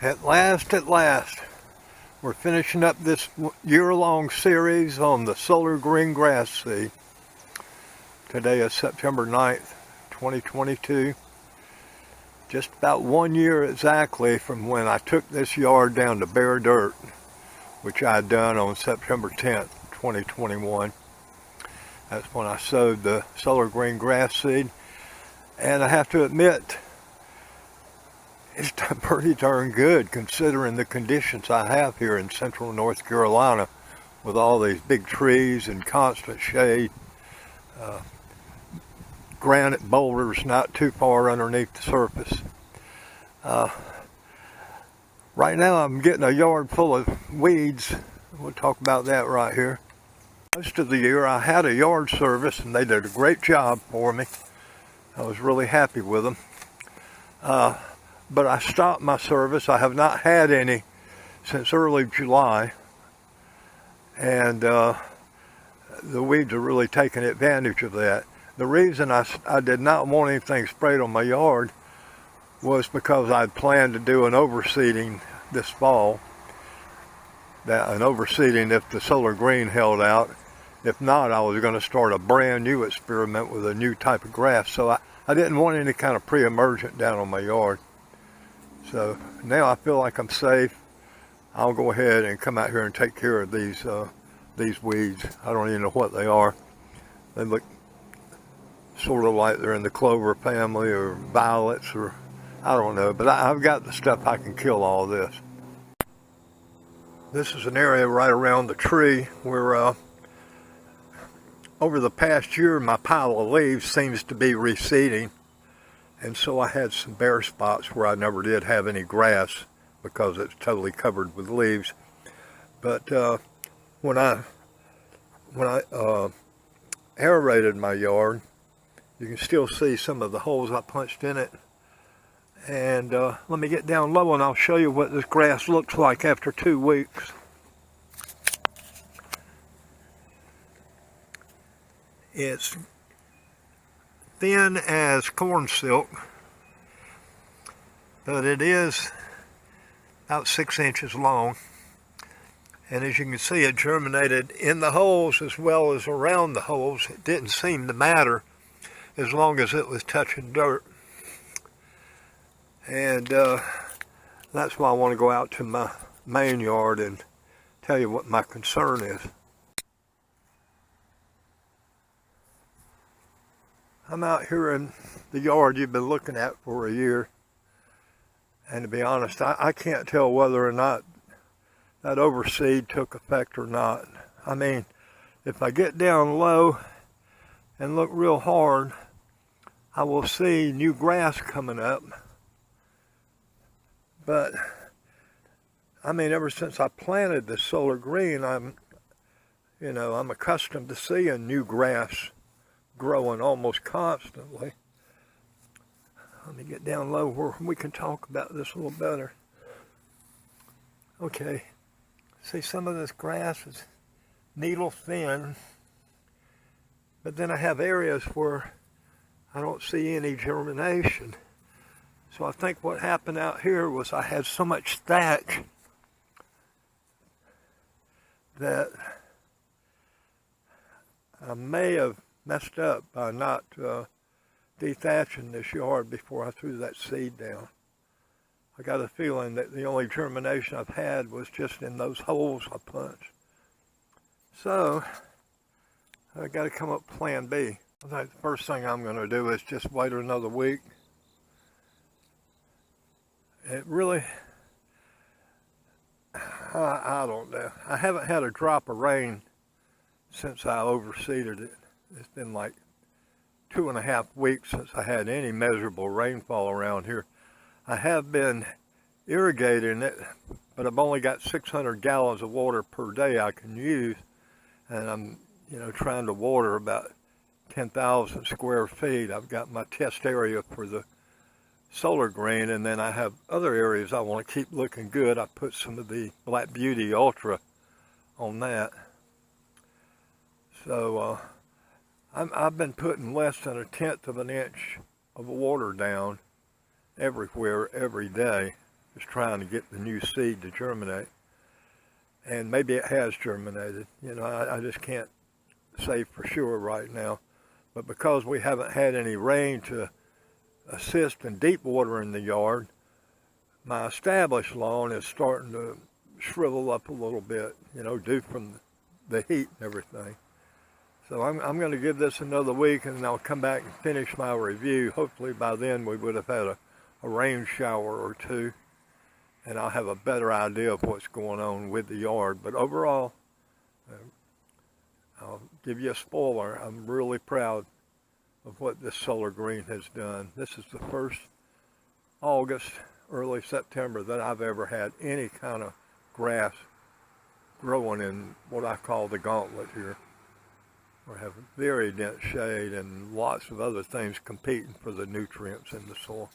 At last, we're finishing up this year-long series on the solar green grass seed. Today is September 9th, 2022. Just about 1 year exactly from when I took this yard down to bare dirt, which I had done on September 10th, 2021. That's when I sowed the solar green grass seed. And I have to admit, it's done pretty darn good considering the conditions I have here in central North Carolina with all these big trees and constant shade. Granite boulders not too far underneath the surface. Right now I'm getting a yard full of weeds. We'll talk about that right here. Most of the year I had a yard service and they did a great job for me. I was really happy with them. But I stopped my service. I have not had any since early July. And the weeds are really taking advantage of that. The reason I did not want anything sprayed on my yard was because I'd planned to do an overseeding this fall. An overseeding if the solar green held out. If not, I was going to start a brand new experiment with a new type of grass. So I didn't want any kind of pre-emergent down on my yard. So now I feel like I'm safe. I'll go ahead and come out here and take care of these weeds. I don't even know what they are. They look sort of like they're in the clover family or violets or I don't know. But I've got the stuff I can kill all this. This is an area right around the tree where over the past year my pile of leaves seems to be receding. And so I had some bare spots where I never did have any grass because it's totally covered with leaves. But when I aerated my yard, you can still see some of the holes I punched in it. And let me get down low and I'll show you what this grass looks like after 2 weeks. It's thin as corn silk, but it is about 6 inches long. And as you can see, it germinated in the holes as well as around the holes. It didn't seem to matter as long as it was touching dirt. And that's why I want to go out to my main yard and tell you what my concern is. I'm out here in the yard you've been looking at for a year. And to be honest, I can't tell whether or not that overseed took effect or not. I mean, if I get down low and look real hard, I will see new grass coming up. But, I mean, ever since I planted this solar green, I'm accustomed to seeing new grass growing almost constantly. Let me get down low where we can talk about this a little better. Okay, see some of this grass is needle thin, but then I have areas where I don't see any germination. So I think what happened out here was I had so much thatch that I may have messed up by not dethatching this yard before I threw that seed down. I got a feeling that the only germination I've had was just in those holes I punched. So I got to come up with plan B. I think the first thing I'm going to do is just wait another week. It really, I don't know. I haven't had a drop of rain since I overseeded it. It's been like 2.5 weeks since I had any measurable rainfall around here. I have been irrigating it, but I've only got 600 gallons of water per day I can use. And I'm, trying to water about 10,000 square feet. I've got my test area for the solar green, and then I have other areas I want to keep looking good. I put some of the Black Beauty Ultra on that. So I've been putting less than 1/10 of an inch of water down everywhere, every day. just trying to get the new seed to germinate. And maybe it has germinated. You know, I just can't say for sure right now. But because we haven't had any rain to assist in deep watering the yard, my established lawn is starting to shrivel up a little bit, you know, due from the heat and everything. So I'm going to give this another week, and then I'll come back and finish my review. Hopefully by then we would have had a rain shower or two, and I'll have a better idea of what's going on with the yard. But overall, I'll give you a spoiler. I'm really proud of what this Solar Green has done. This is the first August, early September that I've ever had any kind of grass growing in what I call the gauntlet here. We have very dense shade and lots of other things competing for the nutrients in the soil.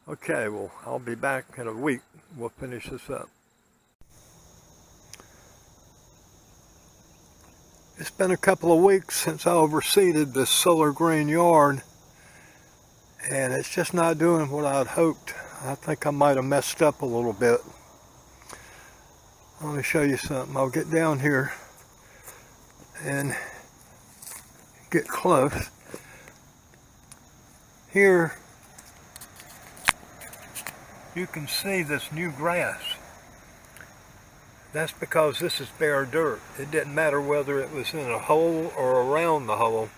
Okay, well, I'll be back in a week. We'll finish this up. It's been a couple of weeks since I overseeded this Solar Green yard, and it's just not doing what I'd hoped. I think I might have messed up a little bit. Let me show you something. I'll get down here and get close. Here you can see this new grass. That's because this is bare dirt. It didn't matter whether it was in a hole or around the hole.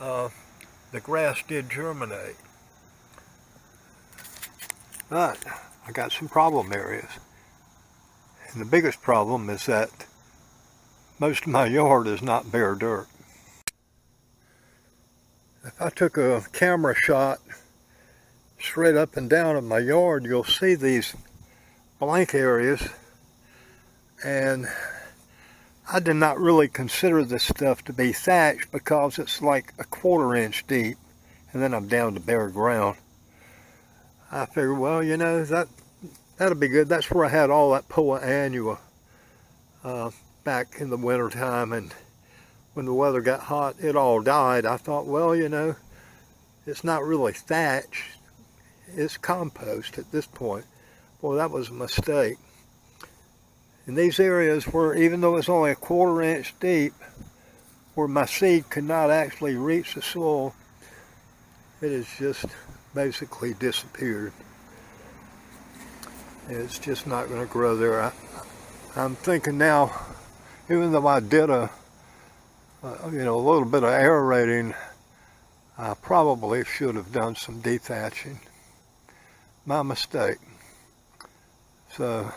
The grass did germinate. But I got some problem areas. And the biggest problem is that most of my yard is not bare dirt. If I took a camera shot straight up and down of my yard, you'll see these blank areas. And I did not really consider this stuff to be thatched because it's like a 1/4 inch deep, and then I'm down to bare ground. I figured, well, you know, that'll be good. That's where I had all that Poa annua back in the winter time, and when the weather got hot, it all died. I thought, well, you know, it's not really thatch, it's compost at this point. Boy, that was a mistake. In these areas where, even though it's only a 1/4 inch deep, where my seed could not actually reach the soil, it has just basically disappeared. It's just not going to grow there. I'm thinking now, even though I did a little bit of aerating, I probably should have done some dethatching. My mistake. So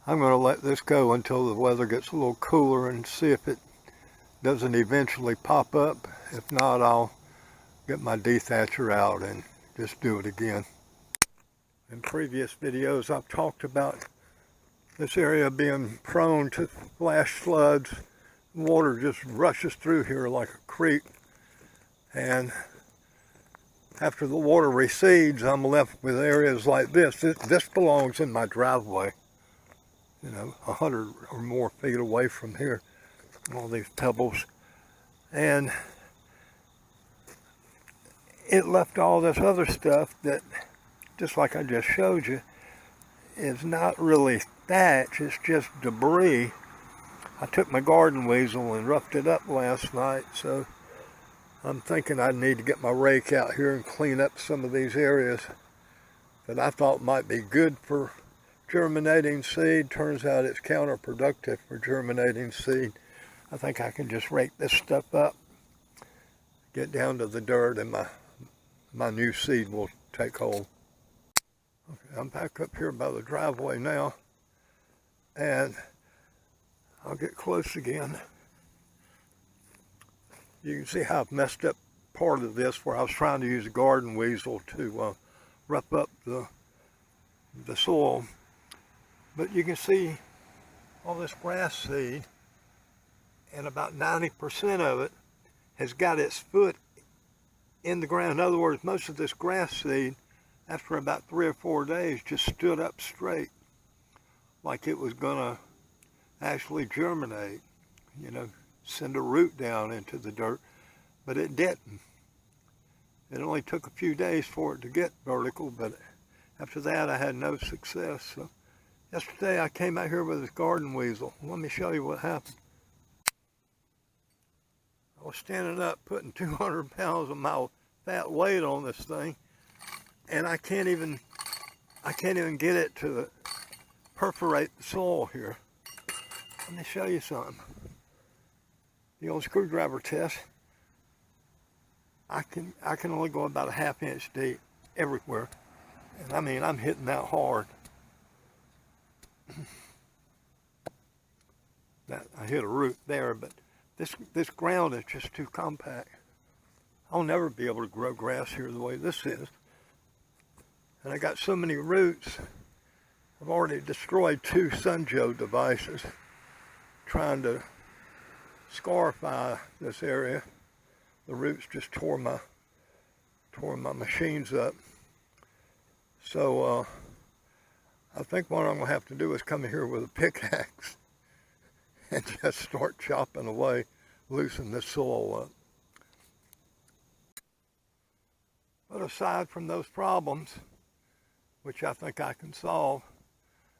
I'm going to let this go until the weather gets a little cooler and see if it doesn't eventually pop up. If not, I'll get my dethatcher out and just do it again. In previous videos, I've talked about this area being prone to flash floods. Water just rushes through here like a creek. And after the water recedes, I'm left with areas like this. This belongs in my driveway. You know, 100 or more feet away from here, all these pebbles. And it left all this other stuff that, just like I just showed you, is not really thatch, it's just debris. I took my Garden Weasel and roughed it up last night, so I'm thinking I need to get my rake out here and clean up some of these areas that I thought might be good for germinating seed. Turns out it's counterproductive for germinating seed. I think I can just rake this stuff up, get down to the dirt, and my new seed will take hold. Okay, I'm back up here by the driveway now, and I'll get close again. You can see how I've messed up part of this where I was trying to use a Garden Weasel to rough up the soil. But you can see all this grass seed, and about 90% of it has got its foot in the ground. In other words, most of this grass seed, after about 3 or 4 days, just stood up straight, like it was gonna actually germinate, you know, send a root down into the dirt, but it didn't. It only took a few days for it to get vertical, but After that, I had no success. So yesterday, I came out here with this Garden Weasel. Let me show you what happened. I was standing up, putting 200 pounds of my fat weight on this thing, and I can't even get it to perforate the soil here. Let me show you something. The old screwdriver test. I can only go about a ½ inch deep everywhere. And I mean, I'm hitting that hard. That I hit a root there, but this ground is just too compact. I'll never be able to grow grass here the way this is. And I got so many roots. I've already destroyed 2 Sunjo devices trying to scarify this area. The roots just tore my machines up. So I think what I'm gonna have to do is come here with a pickaxe and just start chopping away, loosen this soil up. But aside from those problems, which I think I can solve,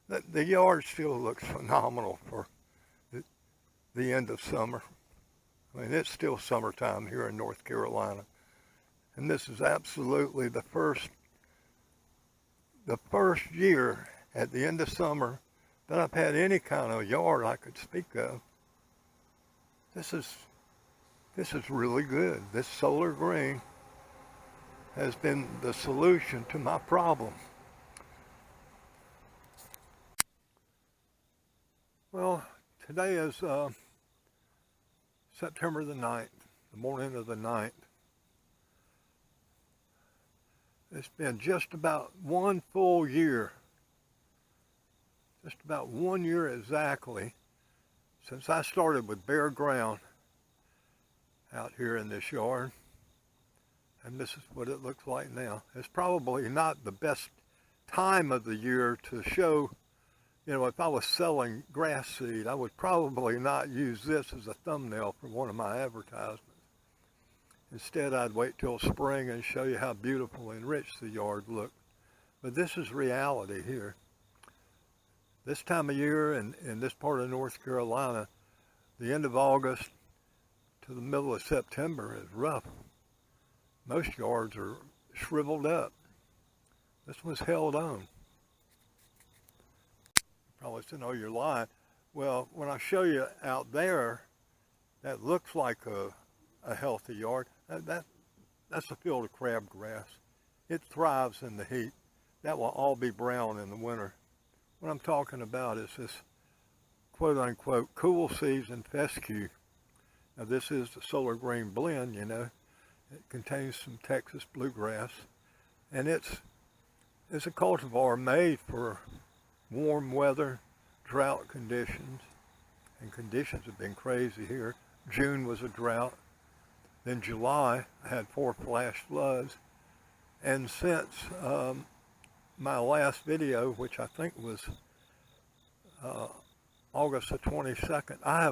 the yard still looks phenomenal for the end of summer. I mean, it's still summertime here in North Carolina. And this is absolutely the first year at the end of summer that I've had any kind of yard I could speak of. This is really good. This solar green has been the solution to my problem. Well, today is September the 9th, the morning of the 9th. It's been just about 1 full year, just about 1 year exactly, since I started with bare ground out here in this yard. And this is what it looks like now. It's probably not the best time of the year to show, you know, if I was selling grass seed, I would probably not use this as a thumbnail for one of my advertisements. Instead, I'd wait till spring and show you how beautiful and rich the yard looked. But this is reality here. This time of year in this part of North Carolina, the end of August to the middle of September is rough. Most yards are shriveled up. This one's held on. Probably said, "Oh, you're lying." Well, when I show you out there, that looks like a healthy yard. That's a field of crabgrass. It thrives in the heat. That will all be brown in the winter. What I'm talking about is this quote-unquote cool season fescue. Now, this is the solar green blend, you know. It contains some Texas bluegrass, and it's a cultivar made for warm weather, drought conditions, and conditions have been crazy here. June was a drought. Then July, I had 4 flash floods. And since my last video, which I think was August the 22nd, I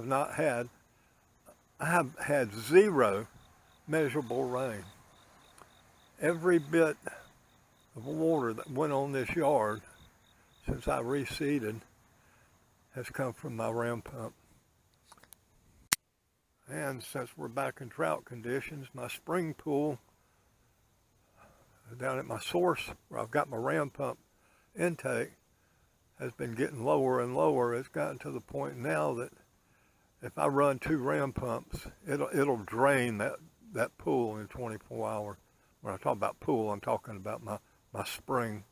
have had 0 measurable rain. Every bit of water that went on this yard since I reseeded has come from my ram pump. And since we're back in drought conditions, my spring pool down at my source where I've got my ram pump intake has been getting lower and lower. It's gotten to the point now that if I run 2 ram pumps, it'll drain that pool in 24 hours. When I talk about pool, I'm talking about my spring.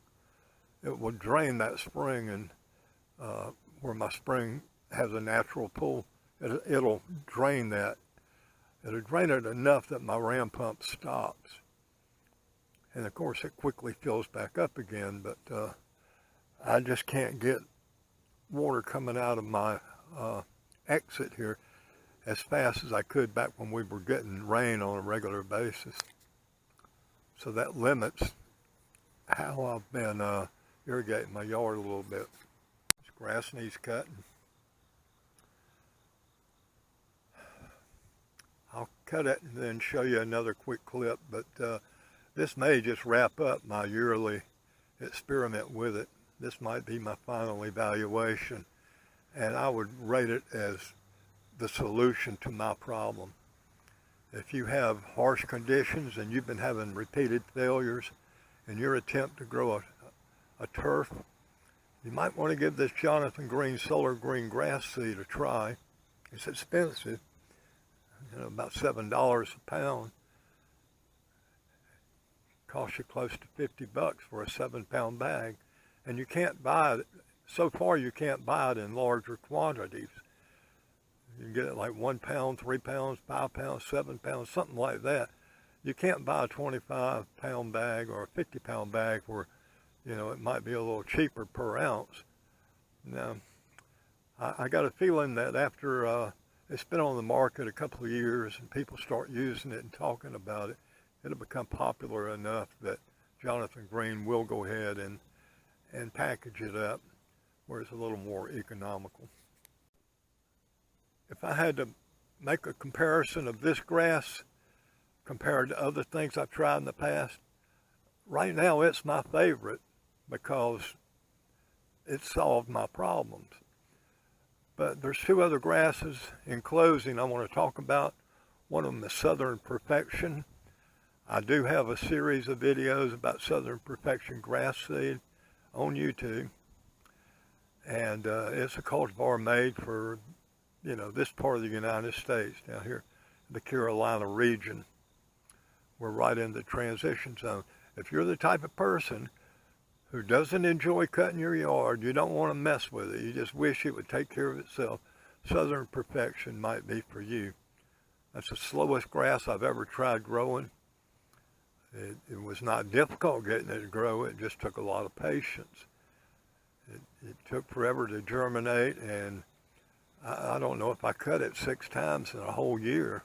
It will drain that spring, and where my spring has a natural pool, it'll drain that. It'll drain it enough that my ram pump stops. And of course it quickly fills back up again, but I just can't get water coming out of my exit here as fast as I could back when we were getting rain on a regular basis. So that limits how I've been irrigating my yard a little bit. This grass needs cutting. I'll cut it and then show you another quick clip, but this may just wrap up my yearly experiment with it. This might be my final evaluation, and I would rate it as the solution to my problem. If you have harsh conditions and you've been having repeated failures in your attempt to grow a turf, you might want to give this Jonathan Green Solar Green grass seed a try. It's expensive, about $7 a pound. Costs you close to $50 for a 7-pound bag, and you can't buy it. So far, you can't buy it in larger quantities. You can get it like 1 pound, 3 pounds, 5 pounds, 7 pounds, something like that. You can't buy a 25-pound bag or a 50-pound bag where, it might be a little cheaper per ounce. Now, I got a feeling that after it's been on the market a couple of years and people start using it and talking about it, it'll become popular enough that Jonathan Green will go ahead and package it up where it's a little more economical. If I had to make a comparison of this grass compared to other things I've tried in the past, right now it's my favorite because it solved my problems. But there's 2 other grasses in closing I want to talk about. One of them is Southern Perfection. I do have a series of videos about Southern Perfection grass seed on YouTube. And it's a cultivar made for, this part of the United States, down here in the Carolina region. We're right in the transition zone. If you're the type of person who doesn't enjoy cutting your yard, you don't want to mess with it, you just wish it would take care of itself, Southern Perfection might be for you. That's the slowest grass I've ever tried growing. It was not difficult getting it to grow, it just took a lot of patience. It took forever to germinate, and I don't know if I cut it 6 times in a whole year.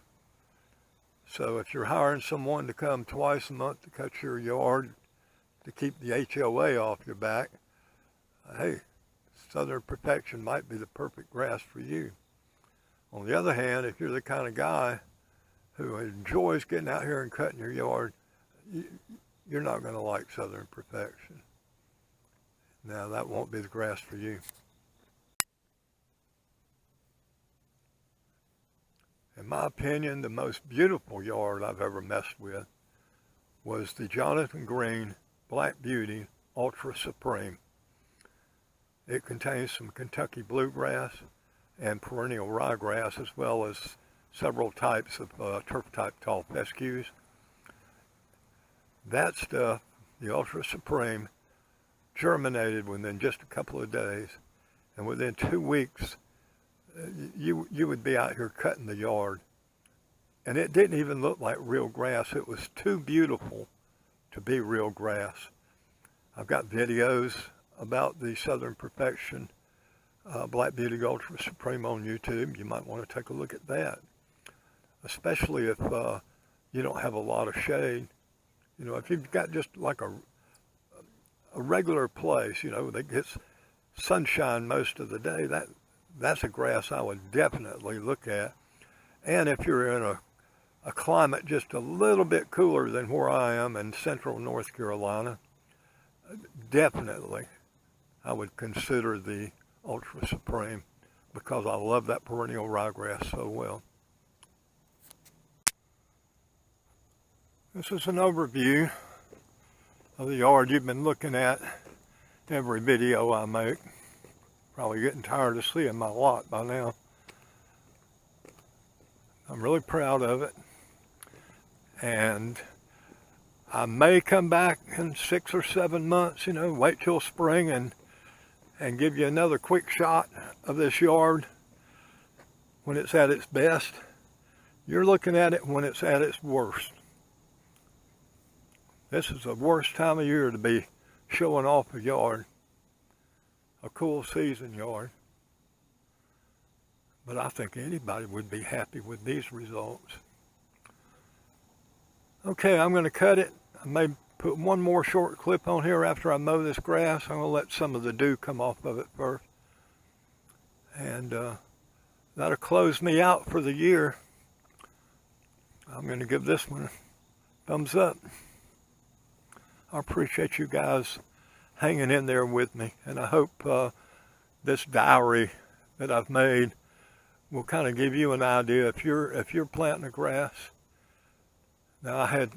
So if you're hiring someone to come twice a month to cut your yard to keep the HOA off your back, hey, Southern Perfection might be the perfect grass for you. On the other hand, if you're the kind of guy who enjoys getting out here and cutting your yard, you're not going to like Southern Perfection. Now, that won't be the grass for you. In my opinion, the most beautiful yard I've ever messed with was the Jonathan Green Black Beauty Ultra Supreme. It contains some Kentucky bluegrass and perennial ryegrass, as well as several types of turf-type tall fescues. That stuff, the Ultra Supreme, germinated within just a couple of days, and within 2 weeks, you would be out here cutting the yard, and it didn't even look like real grass. It was too beautiful to be real grass. I've got videos about the Southern Perfection Black Beauty Ultra Supreme on YouTube. You might want to take a look at that, especially if you don't have a lot of shade. If you've got just like a regular place, that gets sunshine most of the day, that's a grass I would definitely look at. And if you're in a climate just a little bit cooler than where I am in central North Carolina, definitely I would consider the Ultra Supreme because I love that perennial ryegrass so well. This is an overview of the yard you've been looking at every video I make. Probably getting tired of seeing my lot by now. I'm really proud of it, and I may come back in 6 or 7 months, wait till spring and give you another quick shot of this yard when it's at its best. You're looking at it when it's at its worst. This is the worst time of year to be showing off a yard, a cool season yard. But I think anybody would be happy with these results. Okay, I'm going to cut it. I may put one more short clip on here after I mow this grass. I'm going to let some of the dew come off of it first. And that'll close me out for the year. I'm going to give this one a thumbs up. I appreciate you guys hanging in there with me, and I hope this diary that I've made will kind of give you an idea if you're planting a grass. Now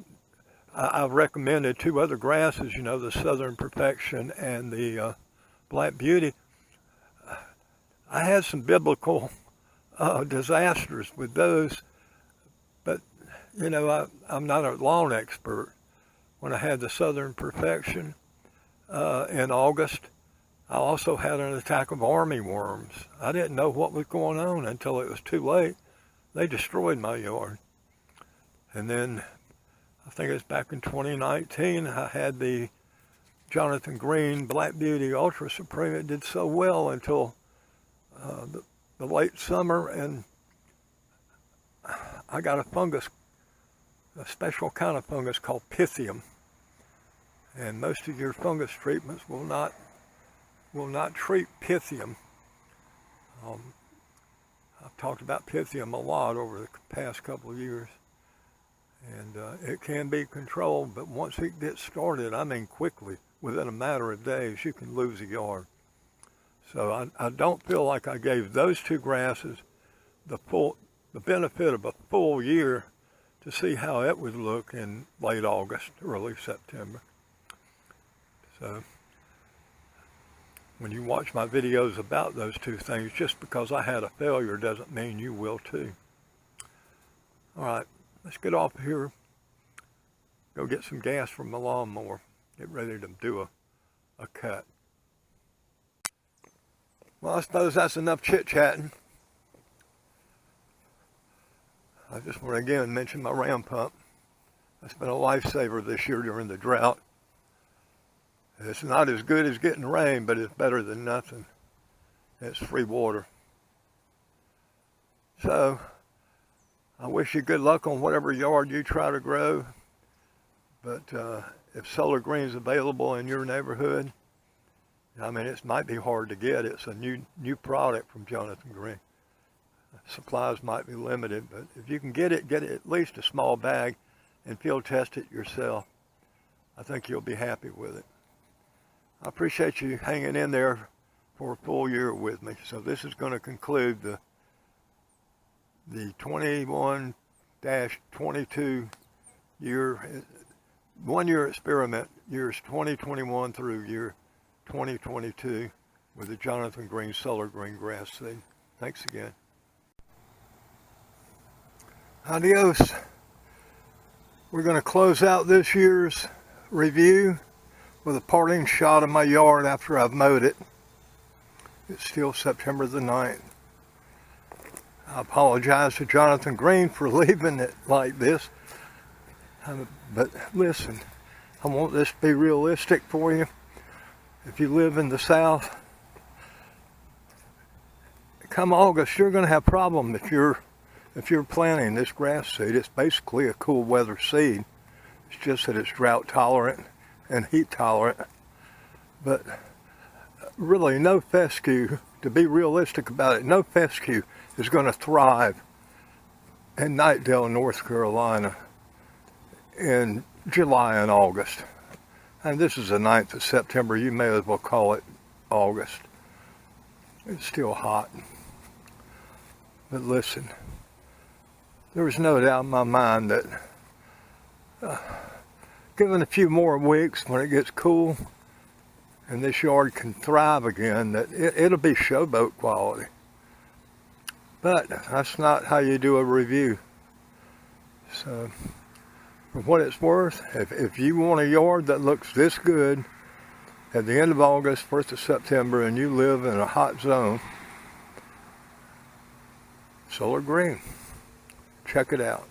I've recommended two other grasses, you know, the Southern Perfection and the Black Beauty. I had some biblical disasters with those, but you know, I'm not a lawn expert. When I had the Southern Perfection in August, I also had an attack of army worms. I didn't know what was going on until it was too late. They destroyed my yard. And then I think it was back in 2019, I had the Jonathan Green Black Beauty Ultra Supreme. It did so well until the late summer, and I got a fungus, a special kind of fungus called Pythium. And most of your fungus treatments will not treat Pythium. I've talked about Pythium a lot over the past couple of years. And it can be controlled, but once it gets started, I mean quickly, within a matter of days, you can lose a yard. So I don't feel like I gave those two grasses the benefit of a full year to see how it would look in late August, early September. So when you watch my videos about those two things, just because I had a failure doesn't mean you will too. All right, let's get off here, go get some gas from the lawnmower, get ready to do a cut. Well, I suppose that's enough chit-chatting. I just want to again mention my ram pump. It's been a lifesaver this year during the drought. It's not as good as getting rain, but it's better than nothing. It's free water. So, I wish you good luck on whatever yard you try to grow. But if Solar Green's available in your neighborhood, I mean, it might be hard to get. It's a new product from Jonathan Green. Supplies might be limited, but if you can get it at least a small bag and field test it yourself. I think you'll be happy with it. I appreciate you hanging in there for a full year with me. So this is going to conclude the 21-22 year, 1 year experiment, years 2021 through year 2022 with the Jonathan Green Solar Green grass seed. Thanks again. Adios. We're going to close out this year's review with a parting shot of my yard after I've mowed it. It's still September the 9th. I apologize to Jonathan Green for leaving it like this. But listen, I want this to be realistic for you. If you live in the South, come August, you're going to have a problem if you're planting this grass seed. It's basically a cool weather seed. It's just that it's drought tolerant and heat tolerant. But really, no fescue, to be realistic about it, no fescue is going to thrive in Knightdale, North Carolina in July and August. And this is the 9th of September. You may as well call it August. It's still hot. But listen, there's no doubt in my mind that given a few more weeks when it gets cool and this yard can thrive again, that it'll be showboat quality. But that's not how you do a review. So for what it's worth, if you want a yard that looks this good at the end of August, 1st of September, and you live in a hot zone, Solar Green, check it out.